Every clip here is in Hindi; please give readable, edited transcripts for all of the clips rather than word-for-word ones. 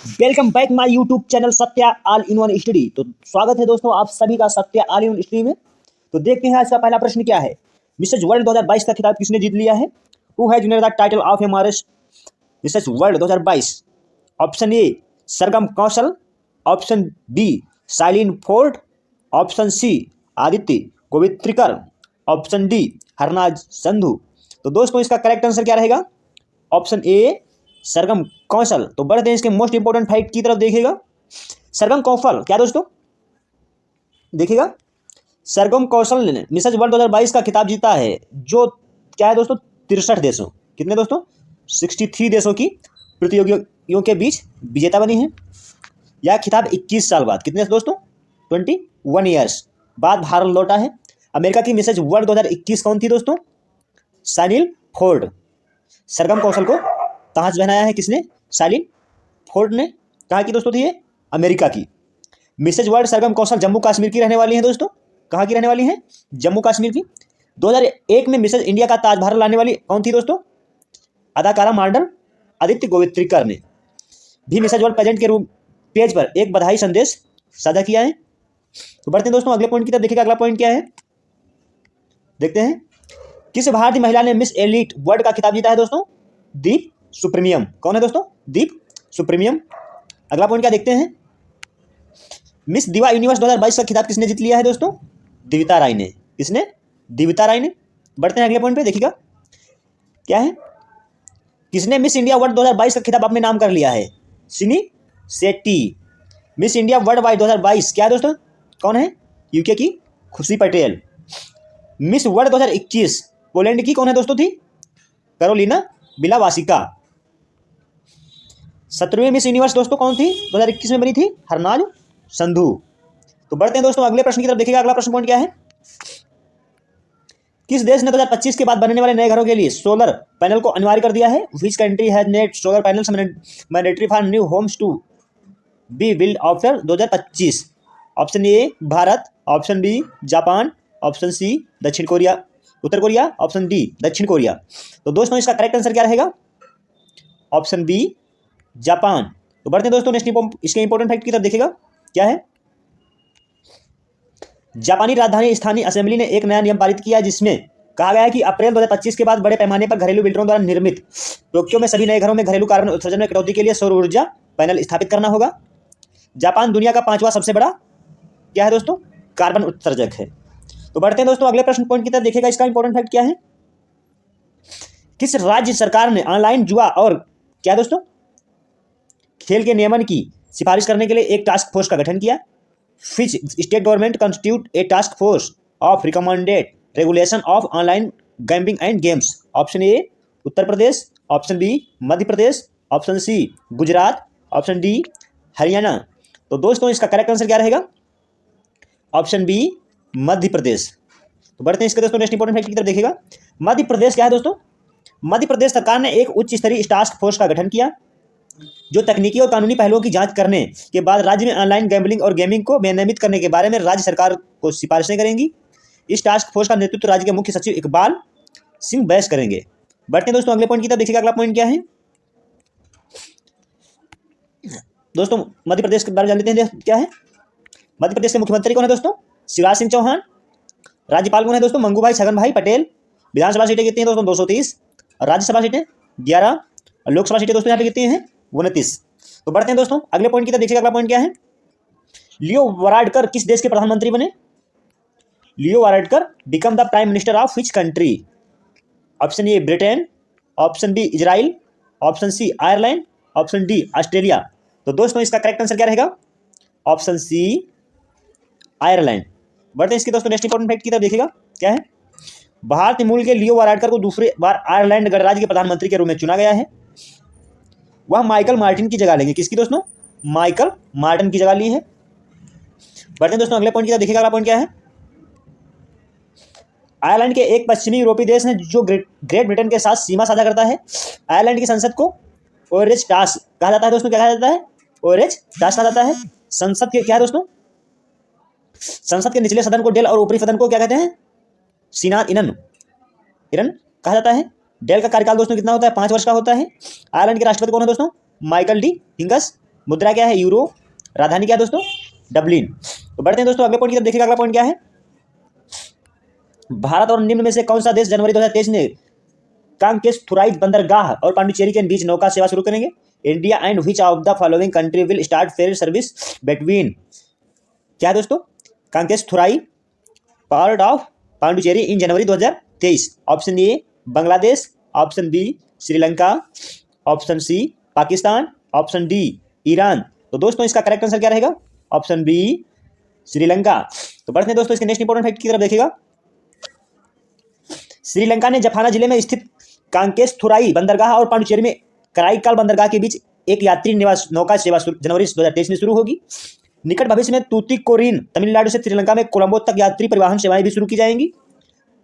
Welcome back my YouTube channel Satya all in one study. तो स्वागत है दोस्तों आप सभी का Satya all in one study में। तो देखते हैं आज का पहला प्रश्न क्या है। मिसेस वर्ल्ड 2022 का खिताब किसने जीत लिया है? Who has win the title of M R S missus world 2022? Option A Sargam Kaushal, option B Shaylyn Ford, option C Aditya Gowitrikar, option D Harnaaz Sandhu. तो दोस्तों इसका करेक्ट आंसर क्या रहेगा? Option A Sargam Kaushal. तो बढ़ते हैं इसके मोस्ट इंपोर्टेंट फैक्ट की तरफ। देखिएगा सरगम कौशल क्या दोस्तों, देखिएगा सरगम कौशल ने मिसेस वर्ल्ड 2022 का खिताब जीता है, जो क्या है दोस्तों 63 देशों, कितने दोस्तों 63 देशों की प्रतियोगियों के बीच विजेता बनी है। यह खिताब 21 साल बाद, कितने दोस्तों 21 ईयर्स बाद भारत लौटा है। अमेरिका की मिसेस वर्ल्ड 2021 कौन थी दोस्तों? साइलिन फोर्ड। सरगम कौशल को कहाँ से पहनाया है किसने? साइलिन फोर्ड ने। कहाँ की दोस्तों थी ये? अमेरिका की। मिसेज वर्ल्ड सरगम कौशल जम्मू कश्मीर की रहने वाली हैं दोस्तों। कहाँ की रहने वाली हैं? जम्मू कश्मीर की। 2001 में मिसेज इंडिया का ताज भारत लाने वाली कौन थी दोस्तों? अदाकारा मॉडल आदित्य गोवित्रिकर ने भी मिसेज वर्ल्ड पेजेंट के रूप पेज पर एक बधाई संदेश साझा किया है। तो बढ़ते हैं दोस्तों अगले पॉइंट की तरफ। देखिएगा अगला पॉइंट क्या है, देखते हैं। किस भारतीय महिला ने मिस एलीट वर्ल्ड का खिताब जीता है दोस्तों? दीप सुप्रीमियम। कौन है दोस्तों? दीप सुप्रीमियम। अगला पॉइंट क्या देखते हैं। मिस दिवा यूनिवर्स 2022 का खिताब किसने जीत लिया है दोस्तों? दिविता राय ने। किसने? दिविता राय ने। बढ़ते हैं अगले पॉइंट पे। देखिएगा क्या है। किसने मिस इंडिया वर्ल्ड 2022 का खिताब अपने नाम कर लिया है? सिनी Shetty. Miss India world wide 2022 क्या है दोस्तों? कौन है? यूके की खुशी पटेल। मिस वर्ल्ड 2021 पोलैंड की कौन है दोस्तों? थी कैरोलिना बिलावासिका। 17वीं मिस यूनिवर्स दोस्तों कौन थी? 2021 में बनी थी हरनाज संधू। तो बढ़ते हैं दोस्तों अगले प्रश्न की तरफ। देखिएगा अगला प्रश्न पॉइंट क्या है। किस देश ने 2025 के बाद बनने वाले नए घरों के लिए सोलर पैनल को अनिवार्य कर दिया है? Which country has made solar panels mandatory for new homes to be build after 2025? Option A Bharat, option B Japan, option C दक्षिण कोरिया उत्तर कोरिया, ऑप्शन डी दक्षिण कोरिया। तो दोस्तों इसका करेक्ट आंसर क्या रहेगा? Option B Japan. तो बढ़ते हैं दोस्तों नेक्स्ट इसके इंपॉर्टेंट फैक्ट की तरफ। देखिएगा क्या है। जापानी राजधानी स्थानीय असेंबली ने एक नया नियम पारित किया जिसमें कहा गया है कि अप्रैल 2025 के बाद बड़े पैमाने पर घरेलू बिल्डरों द्वारा निर्मित टोक्यो में सभी नए घरों में घरेलू कार्बन उत्सर्जन में कटौती के लिए सौर ऊर्जा पैनल स्थापित करना होगा। जापान दुनिया का 5वां सबसे बड़ा क्या है दोस्तों? कार्बन उत्सर्जक है। तो बढ़ते हैं दोस्तों अगले प्रश्न पॉइंट की तरफ। देखिएगा इसका इंपॉर्टेंट फैक्ट क्या है। किस राज्य सरकार ने ऑनलाइन जुआ और क्या दोस्तों खेल के नियमन की सिफारिश करने के लिए एक टास्क फोर्स का गठन किया? Which state government constitute a task force of recommended regulation of online gambling and games? Option A Uttar Pradesh, option B Madhya Pradesh, option C Gujarat, option D Haryana. तो दोस्तों इसका करेक्ट आंसर क्या रहेगा? Option B Madhya Pradesh. तो बढ़ते हैं इसके दोस्तों नेक्स्ट इंपॉर्टेंट फैक्ट की तरफ। देखिएगा मध्य प्रदेश क्या है दोस्तों? मध्य प्रदेश सरकार ने एक उच्च स्तरीय टास्क फोर्स का गठन किया जो तकनीकी और कानूनी पहलुओं की जांच करने के बाद राज्य में ऑनलाइन गैम्बलिंग और गेमिंग को विनियमित करने के बारे में राज्य सरकार को सिफारिशें करेंगी। इस टास्क फोर्स का नेतृत्व राज्य के मुख्य सचिव इकबाल सिंह बैस करेंगे। बढ़ते हैं दोस्तों अगले पॉइंट की तरफ। देखिएगा अगला पॉइंट क्या है दोस्तों। मध्य प्रदेश के बारे में जान लेते हैं क्या है। मध्य प्रदेश के मुख्यमंत्री कौन है दोस्तों? शिवराज सिंह चौहान। राज्यपाल कौन है दोस्तों? मंगू भाई छगन भाई पटेल। विधानसभा सीटें कितनी हैं दोस्तों? 230। और राज्यसभा सीटें 11। और लोकसभा सीटें दोस्तों यहाँ पे कितनी हैं? 29। तो बढ़ते हैं दोस्तों अगले पॉइंट की तरफ। देखिएगा अगला पॉइंट क्या है। लियो वाराडकर किस देश के प्रधानमंत्री बने? Leo Varadkar become the prime minister of which country? Option A Britain, option B Israel, option C Ireland, option D Australia. तो दोस्तों इसका करेक्ट आंसर क्या रहेगा? Option C Ireland. बढ़ते हैं इसके दोस्तों नेक्स्ट इंपॉर्टेंट फैक्ट की तरफ। देखिएगा क्या है। भारतीय मूल के लियो वाराडकर को दूसरी बार आयरलैंड गणराज्य के प्रधानमंत्री के रूप में चुना गया है। वह माइकल मार्टिन की जगह लेंगे। किसकी दोस्तों? माइकल मार्टिन की जगह ली है। बढ़ते हैं दोस्तों अगले पॉइंट की तरफ। देखिएगा अगला पॉइंट क्या है। आयरलैंड के एक पश्चिमी यूरोपीय देश है जो ग्रेट ब्रिटेन के साथ सीमा साझा करता है। आयरलैंड की संसद को ओरेज टास कहा जाता है दोस्तों। क्या कहा जाता है? ओरेज टास कहा जाता है। संसद के क्या है दोस्तों? संसद के निचले सदन को डेल और ऊपरी सदन को क्या कहते हैं? सीनात इरन कहा जाता है। डेल का कार्यकाल दोस्तों कितना होता है? 5 वर्ष का होता है। आयरलैंड के राष्ट्रपति कौन है दोस्तों? माइकल डी हिंगस। मुद्रा क्या है? यूरो। राजधानी क्या है दोस्तों? डबलिन। तो बढ़ते हैं दोस्तों अगले पॉइंट की तरफ। देखिएगा अगला पॉइंट क्या है? भारत और निम्न में से कौन सा देश जनवरी 2023 में कांकेस्थुराई बंदरगाह और पांडिचेरी के बीच नौका सेवा शुरू करेंगे? India and which of the following country will start ferry service between, क्या है दोस्तों? Kankesanthurai part of Pondicherry in January 2023। Option A Bangladesh, option B Sri Lanka, option C Pakistan, option D Iran. तो दोस्तों इसका करेक्ट आंसर क्या रहेगा? Option B Sri Lanka. तो बढ़ते हैं दोस्तों इसके नेक्स्ट इंपॉर्टेंट फैक्ट की तरफ। देखिएगा श्रीलंका ने जफाना जिले में स्थित कांकेस्थुराई बंदरगाह और पांडिचेरी में कराईकाल बंदरगाह के बीच एक यात्री निवास नौका सेवा जनवरी 2023 में शुरू होगी। निकट भविष्य में तूतीकोरिन तमिलनाडु से श्रीलंका में कोलंबो तक यात्री परिवहन सेवाएं भी शुरू की जाएंगी।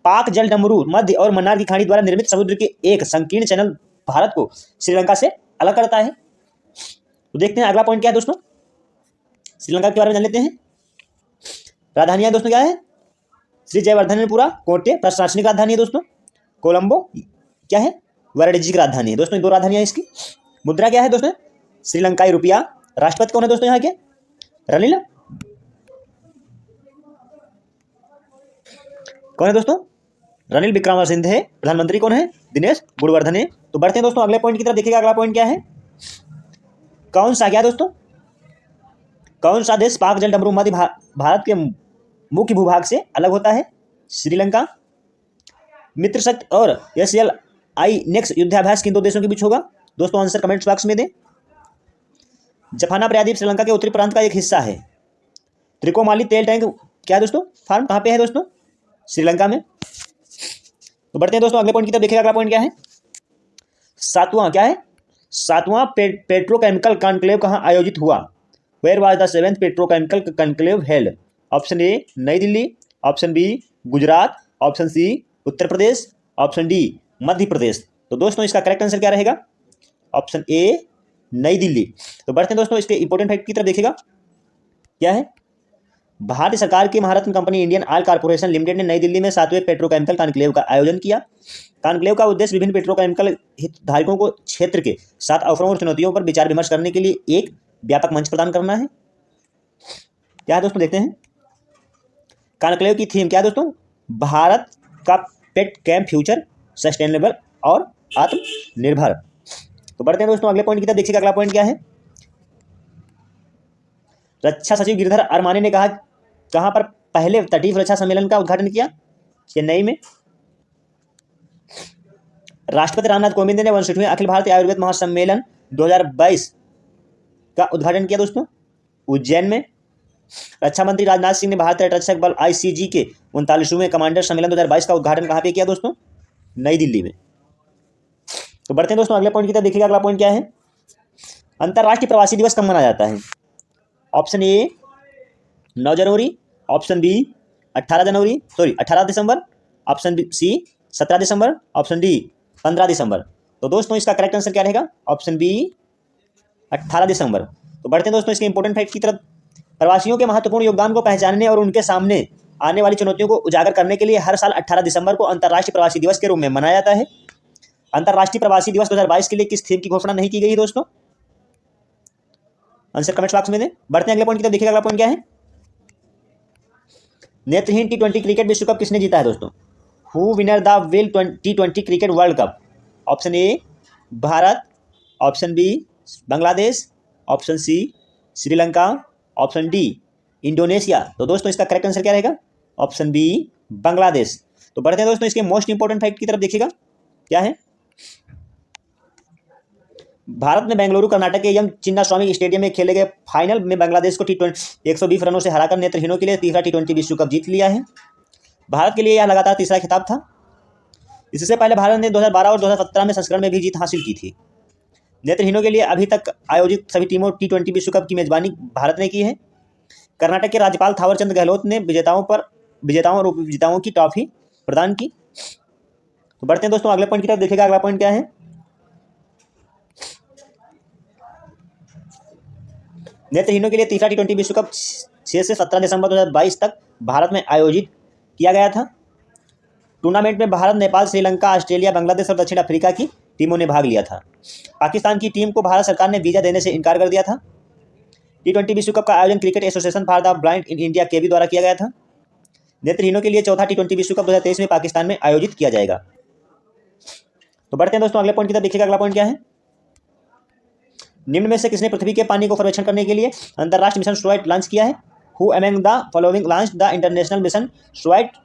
पाक जल डमरू मध्य और मन्नार की खाड़ी द्वारा निर्मित समुद्र के एक संकीर्ण चैनल भारत को श्रीलंका से अलग करता है। तो देखते हैं अगला पॉइंट क्या है दोस्तों। श्रीलंका के बारे में जान लेते हैं। राजधानियां दोस्तों क्या है? श्री जयवर्धनेपुरा कोटे प्रशासनिक राजधानी है दोस्तों। कोलंबो क्या है? वाराणसी की राजधानी है दोस्तों। दो राजधानियां इसकी। मुद्रा क्या है दोस्तों? श्रीलंकाई रुपया। राष्ट्रपति कौन है दोस्तों यहाँ के? रनिल कौन है दोस्तों? रनिल विक्रमसिंघे है। प्रधानमंत्री कौन है? दिनेश गुणवर्धन है। तो बढ़ते हैं दोस्तों अगले पॉइंट की तरफ। देखिएगा अगला पॉइंट क्या है? कौन सा क्या दोस्तों? कौन सा देश पाक जल डमरू मध्य भारत के मुख्य भूभाग से अलग होता है? श्रीलंका। मित्र शक्ति और SLI नेक्स्ट युद्धाभ्यास किन दो देशों के बीच होगा? दोस्तों आंसर कमेंट बॉक्स में दें। जफाना प्रायद्वीप श्रीलंका के उत्तरी प्रांत का एक हिस्सा है। त्रिकोमाली तेल टैंक क्या है दोस्तों? फार्म कहाँ पे है दोस्तों? श्रीलंका में। तो बढ़ते हैं दोस्तों अगले पॉइंट की तरफ। देखिएगा अगला पॉइंट क्या है? सातवां क्या है? सातवां पेट्रोकेमिकल कॉन्क्लेव कहाँ आयोजित हुआ? Where was the seventh petrochemical conclave held? Option A Nai Delhi, option B Gujarat, option C Uttar Pradesh, option D Madhya Pradesh. तो दोस्तों इसका करेक्ट आंसर क्या रहेगा? Option A Nai Delhi. तो बढ़ते हैं दोस्तों इसके इंपॉर्टेंट फैक्ट की तरफ। देखिएगा क्या है? भारतीय सरकार की महारत्न company Indian Oil Corporation Limited ने नई दिल्ली में 7वें पेट्रोकेमिकल कॉन्क्लेव का आयोजन किया। कॉन्क्लेव का उद्देश्य विभिन्न पेट्रोकेमिकल हितधारकों को क्षेत्र के 7 अवसरों और चुनौतियों पर विचार विमर्श करने के लिए एक व्यापक मंच प्रदान करना है। क्या है दोस्तों? देखते हैं कॉन्क्लेव की थीम क्या है दोस्तों? भारत का पेट कैम फ्यूचर सस्टेनेबल और आत्मनिर्भर। तो बढ़ते हैं दोस्तों अगले पॉइंट की तरफ। देखिएगा अगला पॉइंट क्या है? रक्षा सचिव गिरिधर अरमाने ने कहां पर पहले तटीय सुरक्षा सम्मेलन का उद्घाटन किया? चेन्नई में। राष्ट्रपति रामनाथ कोविंद ने 61वें अखिल भारतीय आयुर्वेद महासम्मेलन 2022 का उद्घाटन किया दोस्तों उज्जैन में। रक्षा मंत्री राजनाथ सिंह ने भारतीय तटरक्षक बल ICG के 39वें कमांडर सम्मेलन 2022 का उद्घाटन कहां पे किया दोस्तों? नई दिल्ली में। तो बढ़ते हैं दोस्तों अगले पॉइंट की तरफ। देखिएगा अगला पॉइंट क्या है? अंतर्राष्ट्रीय प्रवासी दिवस कब मनाया जाता है? ऑप्शन ए 9 जनवरी, ऑप्शन बी 18 दिसंबर, ऑप्शन सी 17 दिसंबर, ऑप्शन डी 15 दिसंबर। तो दोस्तों इसका करेक्ट आंसर क्या रहेगा? ऑप्शन बी 18 दिसंबर। तो बढ़ते हैं दोस्तों इसके इंपॉर्टेंट फैक्ट की तरफ। प्रवासियों के महत्वपूर्ण योगदान को पहचानने और उनके सामने आने वाली चुनौतियों को उजागर करने के लिए हर साल 18 दिसंबर को अंतर्राष्ट्रीय प्रवासी दिवस के रूप में मनाया जाता है। अंतर्राष्ट्रीय प्रवासी दिवस 2022 के लिए किस थीम की घोषणा नहीं की गई है दोस्तों? आंसर कमेंट बॉक्स में दें। बढ़ते हैं अगले पॉइंट की तरफ। देखिएगा अगला पॉइंट क्या है? नेत्रहीन T20 क्रिकेट विश्व कप किसने जीता है दोस्तों? Who winner the will T20 cricket world cup? Option A Bharat, option B Bangladesh, option C Sri Lanka, option D Indonesia. तो दोस्तों इसका करेक्ट आंसर क्या रहेगा? Option B Bangladesh. तो बढ़ते हैं दोस्तों इसके मोस्ट इंपॉर्टेंट फैक्ट की तरफ। देखिएगा क्या है? भारत में बेंगलुरु कर्नाटक के एम चिन्नास्वामी स्टेडियम में खेले गए फाइनल में बांग्लादेश को T20 120 रनों से हराकर नेत्रहीनों के लिए तीसरा T20 विश्व कप जीत लिया है। भारत के लिए यह लगातार तीसरा खिताब था। इससे पहले भारत ने 2012 और 2017 में संस्करण में भी जीत हासिल की थी। नेत्रहीनों के लिए अभी तक आयोजित सभी टीमों T20 विश्व कप की मेजबानी भारत ने की है। कर्नाटक के राज्यपाल थावरचंद गहलोत ने विजेताओं और उपविजेताओं की ट्रॉफी प्रदान की। तो बढ़ते हैं दोस्तों अगले पॉइंट की तरफ। देखिएगा अगला पॉइंट क्या है? नेत्रहीनों के लिए तीसरा T20 विश्व कप 6 से 17 दिसंबर 2022 तक भारत में आयोजित किया गया था। टूर्नामेंट में भारत, नेपाल, श्रीलंका, ऑस्ट्रेलिया, बांग्लादेश और दक्षिण अफ्रीका की टीमों ने भाग लिया था। पाकिस्तान की टीम को भारत सरकार ने वीजा देने से इनकार कर दिया था। T20 विश्व कप का आयोजन cricket association for the blind in India केबी द्वारा किया गया था। नेत्रहीनों के लिए चौथा T20 विश्व कप 2023 में पाकिस्तान में आयोजित किया जाएगा। तो बढ़ते हैं दोस्तों अगले पॉइंट की तरफ। देखिएगा अगला पॉइंट क्या है। निम्न में से किसने पृथ्वी के पानी को सर्वेक्षण करने के लिए अंतर्राष्ट्रीय मिशन स्टुअर्ट लॉन्च किया है? Who among the following launch the international mission Stuart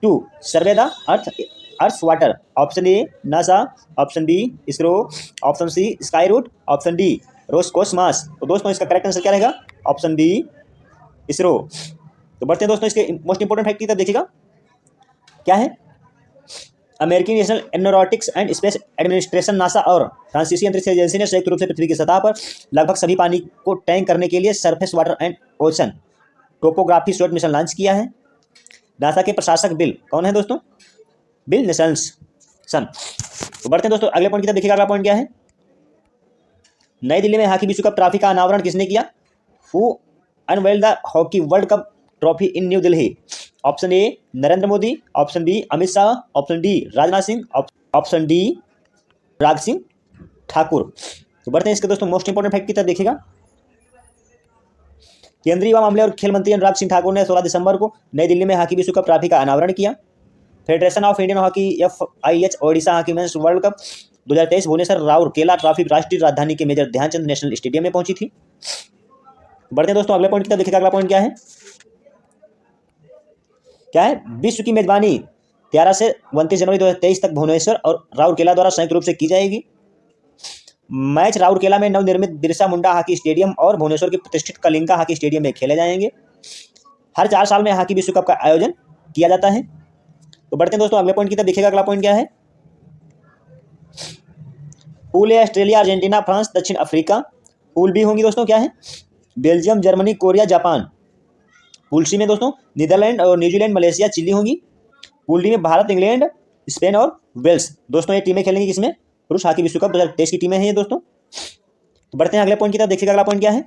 to survey the earth water? Option A NASA, option B ISRO, option C Skyroot, option D Roscosmos. तो दोस्तों इसका करेक्ट आंसर क्या रहेगा? Option B ISRO. तो बढ़ते हैं दोस्तों इसके मोस्ट इंपोर्टेंट फैक्ट की तरफ। देखिएगा क्या है। अमेरिकी national aeronautics and space administration NASA और फ्रांसीसी अंतरिक्ष एजेंसी ने संयुक्त रूप से पृथ्वी की सतह पर लगभग सभी पानी को टैंक करने के लिए surface water and ocean topography Stuart mission launch किया है। नासा के प्रशासक बिल कौन है दोस्तों? Bill Nelson. तो बढ़ते हैं दोस्तों अगले पॉइंट की तरफ। देखिएगा अगला पॉइंट क्या है। नई दिल्ली में हॉकी विश्व कप ट्रॉफी का अनावरण किसने किया? Who unveiled the hockey world cup trophy in New Delhi? Option A Narendra Modi, option B Amit Shah, option D Rajnath Singh, option D Raj Singh Thakur. तो बढ़ते हैं इसके दोस्तों मोस्ट इंपोर्टेंट फैक्ट की तरफ। देखिएगा केंद्रीय युवा मामले और खेल मंत्री अनुराग सिंह ठाकुर ने 16 दिसंबर को नई दिल्ली में हॉकी विश्व कप ट्रॉफी का अनावरण किया। Federation of Indian hockey FIH Odisha hockey men's world cup 2023 Bhubaneswar Rourkela trophy राष्ट्रीय राजधानी के मेजर ध्यानचंद नेशनल स्टेडियम में पहुंची थी। बढ़ते हैं दोस्तों अगले पॉइंट की तरफ। देखिएगा अगला पॉइंट क्या है। क्या है? विश्व की मेजबानी 13 से 29 जनवरी 2023 तक भुवनेश्वर और राउरकेला द्वारा संयुक्त रूप से की जाएगी। मैच राउरकेला में नवनिर्मित बिरसा मुंडा हॉकी स्टेडियम और भुवनेश्वर के प्रतिष्ठित कलिंगा हॉकी स्टेडियम में खेले जाएंगे। हर 4 साल में हॉकी विश्व कप का आयोजन किया जाता है। तो बढ़ते हैं दोस्तों अगले पॉइंट की तरफ। देखिएगा अगला पॉइंट क्या है। Pool A Australia, Argentina, France, दक्षिण अफ्रीका। पूल बी होंगी दोस्तों क्या है? Belgium, Germany, Korea, Japan. Pool C में दोस्तों नीदरलैंड और न्यूजीलैंड, मलेशिया, चिली होंगी। पूल डी में भारत, इंग्लैंड, स्पेन और वेल्स। दोस्तों ये टीमें खेलेंगी किसमें? पुरुष हॉकी विश्व कप 2023 की टीमें हैं ये दोस्तों। तो बढ़ते हैं अगले पॉइंट की तरफ। देखिएगा अगला पॉइंट क्या है।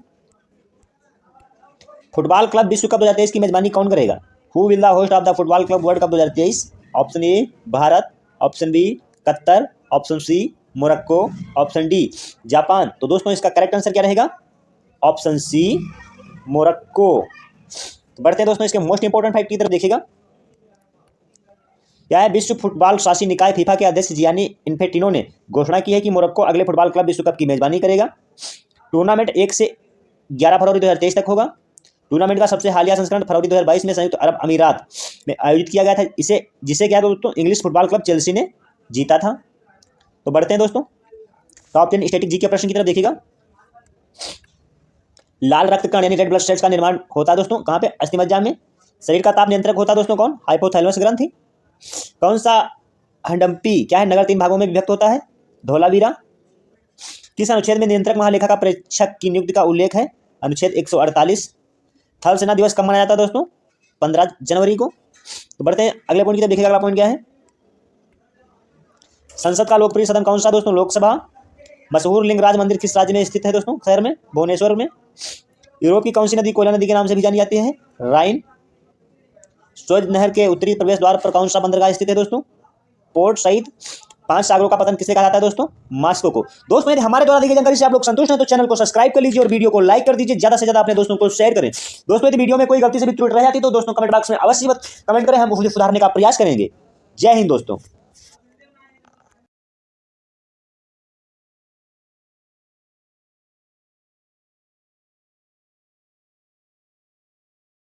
फुटबॉल क्लब विश्व कप 2023 की मेजबानी कौन करेगा? Who will the host of the football club world cup 2023? Option A Bharat, option B Qatar, option C Morocco, option D Japan. तो दोस्तों इसका करेक्ट आंसर क्या रहेगा? Option C Morocco. तो बढ़ते हैं दोस्तों इसके मोस्ट इंपोर्टेंट फैक्ट की तरफ। देखिएगा क्या है। विश्व फुटबॉल शासी निकाय फीफा के अध्यक्ष जियानी इन्फेंटिनो ने घोषणा की है कि मोरक्को अगले फुटबॉल क्लब विश्व कप की मेजबानी करेगा। टूर्नामेंट 1 से 11 फरवरी 2023 तक होगा। टूर्नामेंट का सबसे हालिया संस्करण फरवरी 2022 में संयुक्त अरब अमीरात में आयोजित किया गया था। जिसे क्या दोस्तों इंग्लिश फुटबॉल क्लब चेल्सी ने जीता था। तो बढ़ते हैं दोस्तों टॉप 10 स्टैटिक जी के प्रश्न की तरफ। देखिएगा लाल रक्त कण यानी रेड ब्लड सेल्स का निर्माण होता है दोस्तों कहाँ पे? अस्थिमज्जा में। शरीर का ताप नियंत्रक होता है दोस्तों कौन? हाइपोथैलेमस ग्रंथि। कौन सा हडम्पी क्या है नगर 3 भागों में विभक्त होता है? धोलावीरा। किस अनुच्छेद में नियंत्रक महालेखा का प्रेक्षक की नियुक्ति का उल्लेख है? अनुच्छेद 148। थल सेना दिवस कब मनाया जाता है दोस्तों? 15 जनवरी को। तो बढ़ते हैं अगले पॉइंट की तरफ। देखिएगा अगला पॉइंट क्या है। संसद का लोकप्रिय सदन कौन सा दोस्तों? लोकसभा। मशहूर लिंगराज मंदिर किस राज्य में स्थित है दोस्तों? शहर में भुवनेश्वर में। यूरोप की कौन सी नदी कोयला नदी के नाम से भी जानी जाती है? राइन। स्वेज नहर के उत्तरी प्रवेश द्वार पर कौन सा बंदरगाह स्थित है दोस्तों? Port Said. 5 सागरों का पतन किसे कहा जाता है दोस्तों? मास्को को। दोस्तों यदि हमारे द्वारा दी गई जानकारी से आप लोग संतुष्ट हैं तो चैनल को सब्सक्राइब कर लीजिए और वीडियो को लाइक कर दीजिए। ज्यादा से ज्यादा अपने दोस्तों को शेयर करें। दोस्तों यदि वीडियो में कोई गलती से भी त्रुटि रह जाती तो दोस्तों कमेंट बॉक्स में अवश्य कमेंट करें, हम उसे सुधारने का प्रयास करेंगे। जय हिंद दोस्तों।